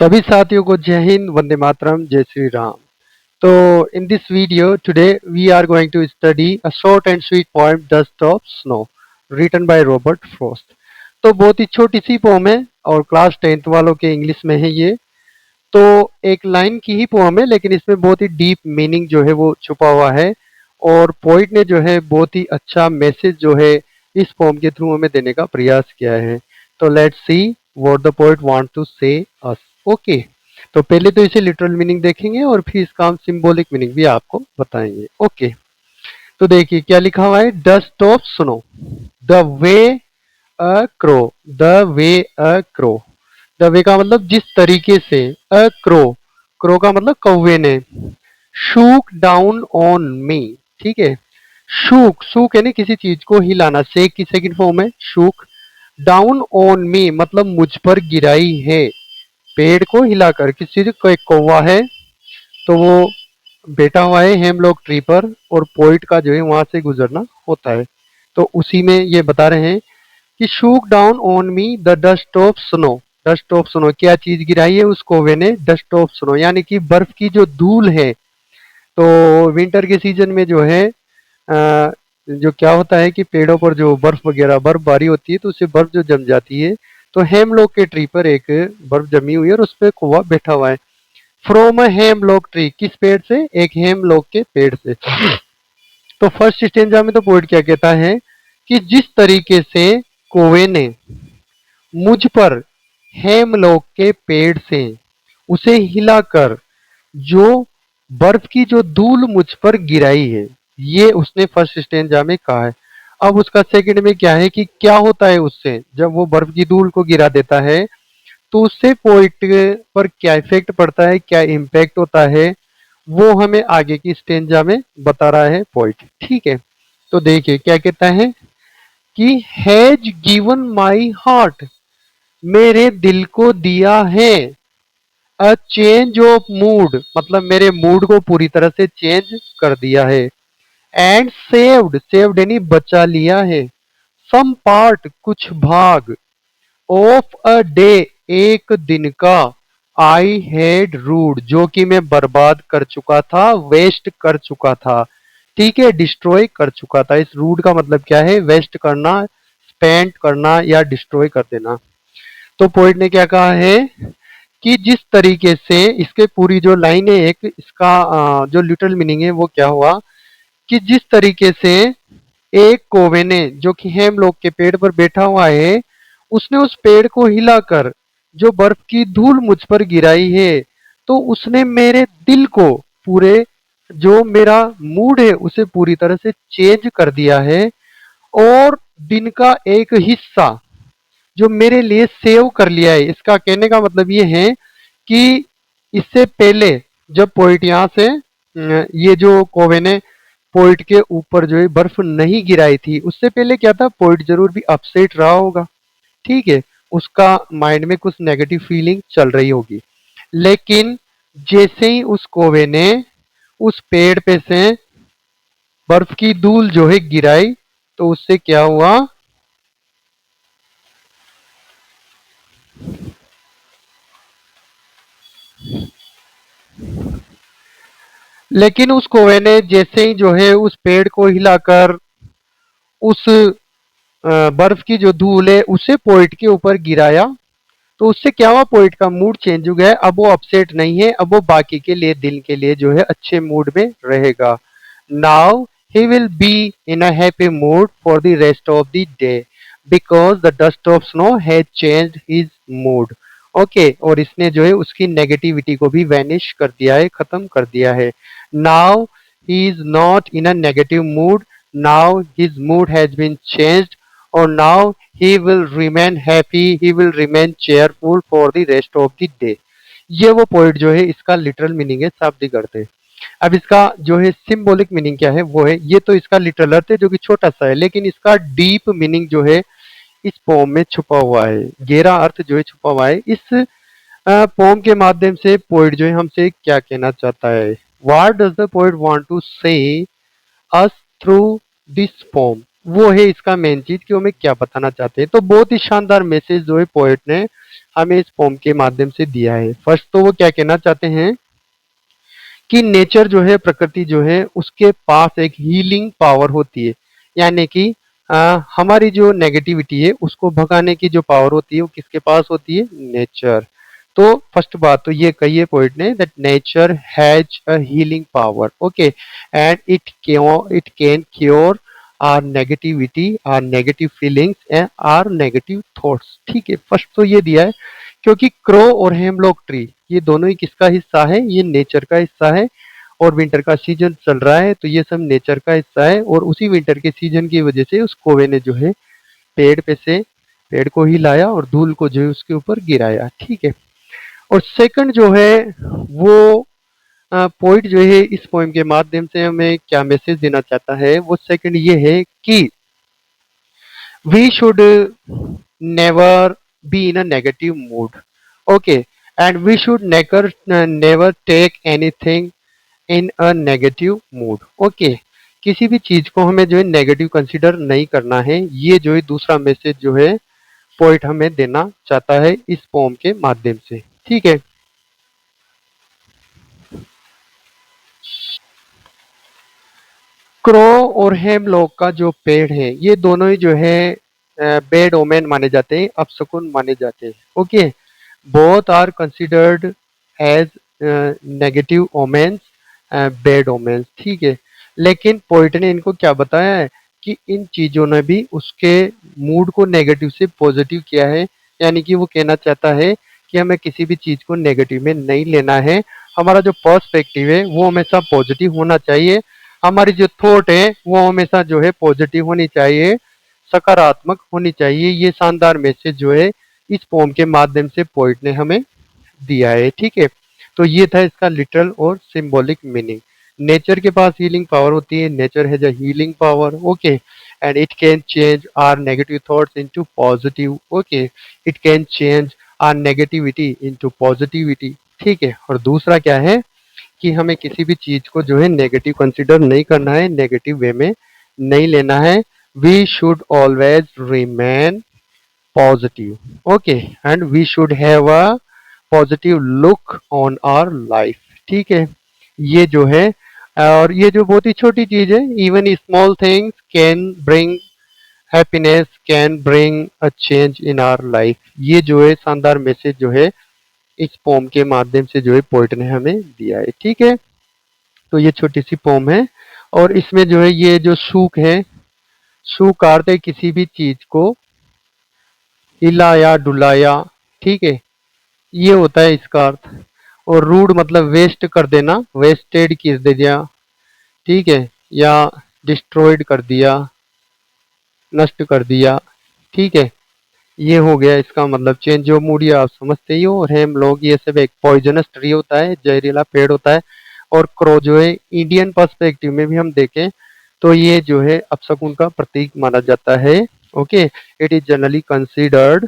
सभी साथियों को जय हिंद, वंदे मातरम, जय श्री राम। तो in this video today we are going to study a short and sweet poem dust of snow written by Robert Frost. तो बहुत ही छोटी सी पोम है और क्लास 10th वालों के इंग्लिश में है ये। तो एक लाइन की ही पोम है, लेकिन इसमें बहुत ही डीप मीनिंग जो है वो छुपा हुआ है और पोइट ने जो है बहुत ही अच्छा मैसेज जो है इस पोम के थ्रू हमें देने का प्रयास किया है। तो let's see what the poet want to say us. Okay, तो पहले तो इसे लिटरल मीनिंग देखेंगे और फिर इसका हम सिंबॉलिक मीनिंग भी आपको बताएंगे। ओके, तो देखिए क्या लिखा हुआ है। Dust of snow, the way a crow, the way a crow. The way का मतलब जिस तरीके से, अ क्रो, क्रो का मतलब कौवे ने, शूक डाउन ऑन मी, ठीक है। शूक, शूक यानी किसी चीज को हिलाना, शेक की सेकंड फॉर्म है शूक। डाउन ऑन मी मतलब मुझ पर गिराई है, पेड़ को हिलाकर। किसी को, एक कौवा है तो वो बैठा हुआ है हेमलॉक ट्री पर और पोइट का जो है वहां से गुजरना होता है। तो उसी में ये बता रहे हैं कि shook down on me the dust of snow. Dust of snow, क्या चीज गिराई है उस कौवे ने? डस्ट ऑफ स्नो, यानी कि बर्फ की जो धूल है। तो विंटर के सीजन में जो है जो क्या होता है कि पेड़ों पर जो बर्फ वगैरह बर्फबारी होती है तो उससे बर्फ जो जम जाती है। तो हेमलॉक के ट्री पर एक बर्फ जमी हुई है और उस पर कौवा बैठा हुआ है। फ्रॉम अ हेमलॉक ट्री, किस पेड़ से? एक हेमलॉक के पेड़ से। तो फर्स्ट स्टेंजा में तो पोएट क्या कहता है कि जिस तरीके से कौवे ने मुझ पर हेमलॉक के पेड़ से उसे हिलाकर जो बर्फ की जो धूल मुझ पर गिराई है, ये उसने फर्स्ट स्टेंजा में कहा है। अब उसका सेकंड में क्या है कि क्या होता है उससे जब वो बर्फ की धूल को गिरा देता है, तो उससे पोइट पर क्या इफेक्ट पड़ता है, क्या इम्पैक्ट होता है, वो हमें आगे की स्टेंजा में बता रहा है पोइट। ठीक है, तो देखिए क्या कहता है कि हैज गिवन माई हार्ट, मेरे दिल को दिया है, अ चेंज ऑफ मूड मतलब मेरे मूड को पूरी तरह से चेंज कर दिया है। एंड सेव्ड, सेव्ड यानी बचा लिया है, सम पार्ट कुछ भाग, ऑफ अ डे एक दिन का, आई हैड रूड जो कि मैं बर्बाद कर चुका था, वेस्ट कर चुका था। ठीक है, डिस्ट्रॉय कर चुका था। इस रूड का मतलब क्या है? वेस्ट करना, स्पेंड करना या डिस्ट्रॉय कर देना। तो पोइट ने क्या कहा है कि जिस तरीके से, इसके पूरी जो लाइन है एक, इसका जो लिटरल मीनिंग है वो क्या हुआ कि जिस तरीके से एक कौवे ने जो कि हेमलॉक के पेड़ पर बैठा हुआ है, उसने उस पेड़ को हिलाकर जो बर्फ की धूल मुझ पर गिराई है, तो उसने मेरे दिल को, पूरे जो मेरा मूड है उसे पूरी तरह से चेंज कर दिया है। और दिन का एक हिस्सा जो मेरे लिए सेव कर लिया है। इसका कहने का मतलब ये है कि इससे पहले जब पोइट यहाँ से ये जो कौवे ने पोइट के ऊपर जो है बर्फ नहीं गिराई थी, उससे पहले क्या था, पोइट जरूर भी अपसेट रहा होगा। ठीक है, उसका माइंड में कुछ नेगेटिव फीलिंग चल रही होगी। लेकिन जैसे ही उस कौवे ने उस पेड़ पे से बर्फ की धूल जो है गिराई, तो उससे क्या हुआ, लेकिन उस कौवे ने जैसे ही जो है उस पेड़ को हिलाकर उस बर्फ की जो धूल है उसे पोइट के ऊपर गिराया, तो उससे क्या हुआ, पोइट का मूड चेंज हो गया। अब वो अपसेट नहीं है, अब वो बाकी के लिए, दिन के लिए जो है अच्छे मूड में रहेगा। Now he will be in a happy mood for the rest of the day because the dust of snow has changed his mood. Okay, और इसने जो है उसकी नेगेटिविटी को भी वैनिश कर दिया है, खत्म कर दिया है। Now he is not in a negative mood, now his mood has been changed, और नाउ he will remain happy, he will remain cheerful for the rest of the day। ये वो पोइट जो है इसका लिटरल मीनिंग है, शाब्दिक अर्थ है। अब इसका जो है सिंबॉलिक मीनिंग क्या है वो है, ये तो इसका लिटरल अर्थ है जो कि छोटा सा है, लेकिन इसका डीप मीनिंग जो है इस पोम में छुपा हुआ है, गहरा अर्थ जो है छुपा हुआ है। इस पोम के माध्यम से पोइट जो है हमसे क्या कहना चाहता है? What does the poet want to say us through this pome? वो है इसका मेन चीज कि हमें क्या बताना चाहते हैं। तो बहुत ही शानदार मैसेज जो है पोएट ने हमें इस पोम के माध्यम से दिया है। फर्स्ट तो वो क्या कहना चाहते हैं कि नेचर जो है, प्रकृति जो है, उसके पास एक हीलिंग पावर होती है। यानी कि हमारी जो नेगेटिविटी है उसको भगाने की जो पावर होती है वो किसके पास होती है? नेचर। तो फर्स्ट बात तो ये कही है पोइट ने that nature has a healing power, okay, and it can cure our negativity, our negative feelings and our negative thoughts. ठीक है, फर्स्ट तो ये दिया है क्योंकि क्रो और हेमलॉक ट्री ये दोनों ही किसका हिस्सा है? ये नेचर का हिस्सा है। और विंटर का सीजन चल रहा है तो ये सब नेचर का हिस्सा है, और उसी विंटर के सीजन की वजह से उस कौवे ने जो है पेड़ पे से पेड़ को हिलाया और धूल को जो है उसके ऊपर गिराया। ठीक है। और सेकंड जो है वो पोइट जो है इस पोएम के माध्यम से हमें क्या मैसेज देना चाहता है, वो सेकंड ये है कि we should never be in a negative mood, okay, and we should never take anything in a negative mood, okay। किसी भी चीज को हमें जो है नेगेटिव कंसीडर नहीं करना है, ये जो है दूसरा मैसेज जो है पोइट हमें देना चाहता है इस पोम के माध्यम से। ठीक है। क्रो और हेमलॉक का जो पेड़ है ये दोनों ही जो है बेड ओमेन माने जाते हैं, अपशकुन माने जाते हैं, okay. Both are considered as negative omens, bad omens. ठीक है। लेकिन पोइट ने इनको क्या बताया है कि इन चीजों ने भी उसके मूड को नेगेटिव से पॉजिटिव किया है। यानी कि वो कहना चाहता है कि हमें किसी भी चीज को नेगेटिव में नहीं लेना है। हमारा जो पर्सपेक्टिव है वो हमेशा पॉजिटिव होना चाहिए। हमारी जो थॉट है वो हमेशा जो है पॉजिटिव होनी चाहिए, सकारात्मक होनी चाहिए। ये शानदार मैसेज जो है इस पोम के माध्यम से पोइट ने हमें दिया है। ठीक है। तो ये था इसका लिटरल और सिंबॉलिक मीनिंग। नेचर के पास हीलिंग पावर होती है, nature has a healing power, okay, and it can change our negative thoughts into positive, okay. It can change our negativity into positivity. ठीक है। और दूसरा क्या है कि हमें किसी भी चीज को जो है नेगेटिव कंसीडर नहीं करना है, नेगेटिव वे में नहीं लेना है। We should always remain positive, okay, and we should have a positive look on our life. ठीक है। ये जो है, और ये जो बहुत ही छोटी चीज है, even small things can bring happiness, can bring a change in our life. ये जो है शानदार मैसेज जो है इस पोम के माध्यम से जो है पोइट ने हमें दिया है। ठीक है। तो ये छोटी सी पोम है, और इसमें जो है ये जो सूख है, सूख का अर्थ है किसी भी चीज को हिलाया डुलाया। ठीक है, ये होता है इसका अर्थ। और रूड मतलब वेस्ट कर देना, वेस्टेड कर दिया। ठीक है, या डिस्ट्रॉयड कर दिया, नष्ट कर दिया। ठीक है, ये हो गया इसका मतलब चेंज ऑफ मूड, ये आप समझते ही हो। और हेम लोग ये सब एक पॉइजनस ट्री होता है, जहरीला पेड़ होता है। और क्रो जो है इंडियन पर्सपेक्टिव में भी हम देखें तो ये जो है अपशकुन का प्रतीक माना जाता है। Okay, it is generally considered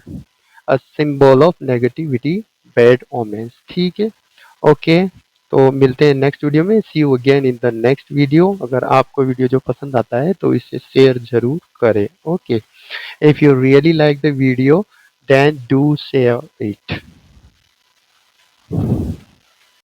a symbol of negativity, bad omens. ठीक है। ओके, तो मिलते हैं नेक्स्ट वीडियो में। See you again in the next video. अगर आपको वीडियो जो पसंद आता है तो इसे शेयर जरूर करें। Okay, if you really like the video, then do share it.